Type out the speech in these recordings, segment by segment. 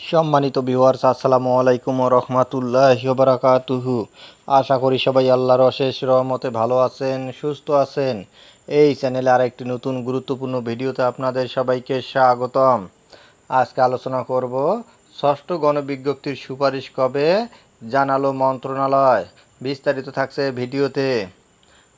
সম্মানিত ভিউয়ার্স, আসসালামু আলাইকুম ওয়া রাহমাতুল্লাহি ওয়া বারাকাতুহু। আশা করি সবাই আল্লাহর অশেষ রহমতে ভালো আছেন, সুস্থ আছেন। এই চ্যানেলে আরেকটি নতুন গুরুত্বপূর্ণ ভিডিওতে আপনাদের সবাইকে স্বাগতম। আজকে আলোচনা করব ষষ্ঠ গণবিজ্ঞপ্তির সুপারিশ কবে জানালো মন্ত্রণালয়। বিস্তারিত থাকছে ভিডিওতে।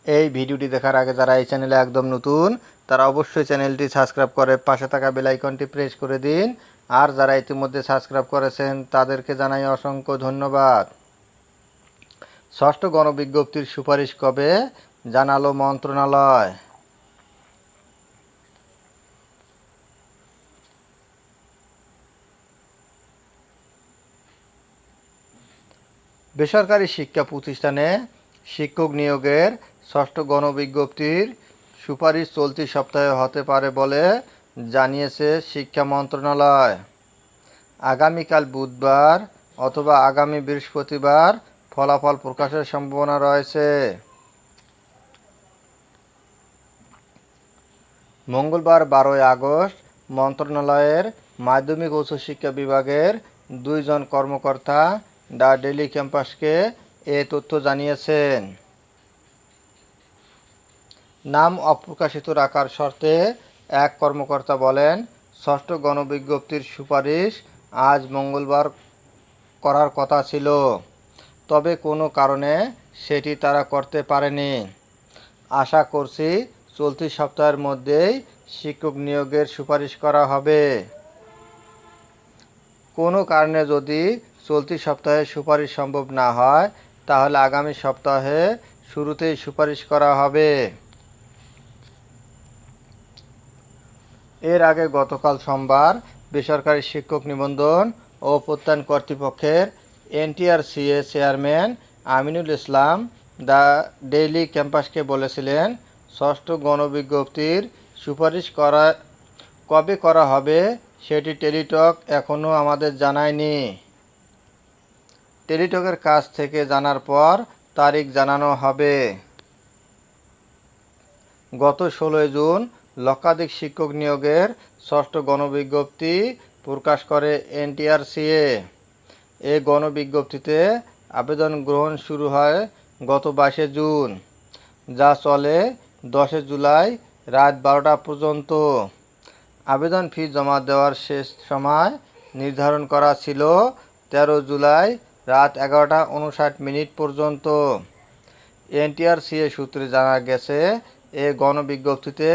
এই ভিডিওটি দেখার আগে যারা এই চ্যানেলে একদম নতুন তারা অবশ্যই চ্যানেলটি সাবস্ক্রাইব করে পাশে থাকা বেল আইকনটি প্রেস করে দিন। আর যারা ইতিমধ্যে সাবস্ক্রাইব করেছেন তাদেরকে জানাই অসংখ্য ধন্যবাদ। ষষ্ঠ গণবিজ্ঞপ্তির সুপারিশ কবে জানালো মন্ত্রণালয়। বেসরকারি শিক্ষা প্রতিষ্ঠানে শিক্ষক নিয়োগের ষষ্ঠ গণবিজ্ঞপ্তির সুপারিশ চলতি সপ্তাহে হতে পারে বলে জানিয়েছে শিক্ষা মন্ত্রণালয়। আগামীকাল বুধবার অথবা আগামী বৃহস্পতিবার ফলাফল প্রকাশের সম্ভাবনা রয়েছে। মঙ্গলবার 12 আগস্ট মন্ত্রণালয়ের মাধ্যমিক ও উচ্চশিক্ষা বিভাগের 2 জন কর্মকর্তা দ্য ডেইলি ক্যাম্পাসকে এ তথ্য জানিয়েছেন। নাম অপ্রকাশিত রাখার শর্তে এক কর্মকর্তা বলেন, ষষ্ঠ গণবিজ্ঞপ্তির সুপারিশ আজ মঙ্গলবার করার কথা ছিল, তবে কোনো কারণে সেটি তারা করতে পারেনি। আশা করছি চলতি সপ্তাহের মধ্যেই শিক্ষক নিয়োগের সুপারিশ করা হবে। কোনো কারণে যদি চলতি সপ্তাহে সুপারিশ সম্ভব না হয় তাহলে আগামী সপ্তাহে শুরুতেই সুপারিশ করা হবে। এর আগে গতকাল সোমবার বেসরকারি শিক্ষক নিবন্ধন ও প্রত্যয়ন কর্তৃপক্ষের NTRCA chairman Aminul Islam the Daily ক্যাম্পাসকে বলেছিলেন, ষষ্ঠ গণবিজ্ঞপ্তির সুপারিশ কবে করা হবে সেটি টেলিটক এখনও আমাদের জানায়নি। টেলিটকের কাছ থেকে জানার পর তারিখ জানানো হবে। গত 16 জুন লক্ষাধিক শিক্ষক নিয়োগের ষষ্ঠ গণবিজ্ঞপ্তি প্রকাশ করে এনটিআরসিএ। এই গণবিজ্ঞপ্তিতে আবেদন গ্রহণ শুরু হয় গত 22 জুন, যা চলে 10 জুলাই রাত 12টা পর্যন্ত। আবেদন ফি জমা দেওয়ার শেষ সময় নির্ধারণ করা ছিল 13 জুলাই রাত 11টা 59 পর্যন্ত। এনটিআরসিএ সূত্রে জানা গেছে, এ গণবিজ্ঞপ্তিতে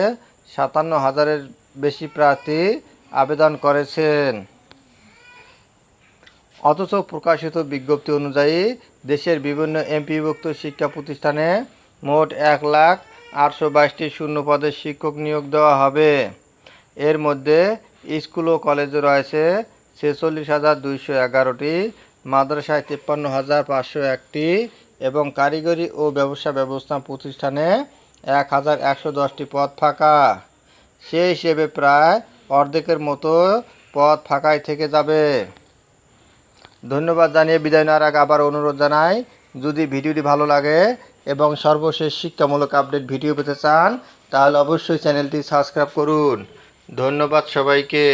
57,000-এর বেশি প্রার্থী আবেদন করেছেন। অথচ প্রকাশিত বিজ্ঞপ্তি অনুযায়ী দেশের বিভিন্ন এমপিভুক্ত শিক্ষা প্রতিষ্ঠানে মোট 1,822টি শূন্য পদে শিক্ষক নিয়োগ দেওয়া হবে। এর মধ্যে স্কুল ও কলেজে রয়েছে 46,211টি, মাদ্রাসায় 53,501টি এবং কারিগরি ও ব্যবস্থা প্রতিষ্ঠানে 1,110টি পদ ফাঁকা। সেই হিসেবে প্রায় অর্ধেকের মতো পদ ফাঁকাই থেকে যাবে। ধন্যবাদ জানিয়ে বিদায় নেওয়ার আগে আবার অনুরোধ জানাই, যদি ভিডিওটি ভালো লাগে এবং সর্বশেষ শিক্ষামূলক আপডেট ভিডিও পেতে চান তাহলে অবশ্যই চ্যানেলটি সাবস্ক্রাইব করুন। ধন্যবাদ সবাইকে।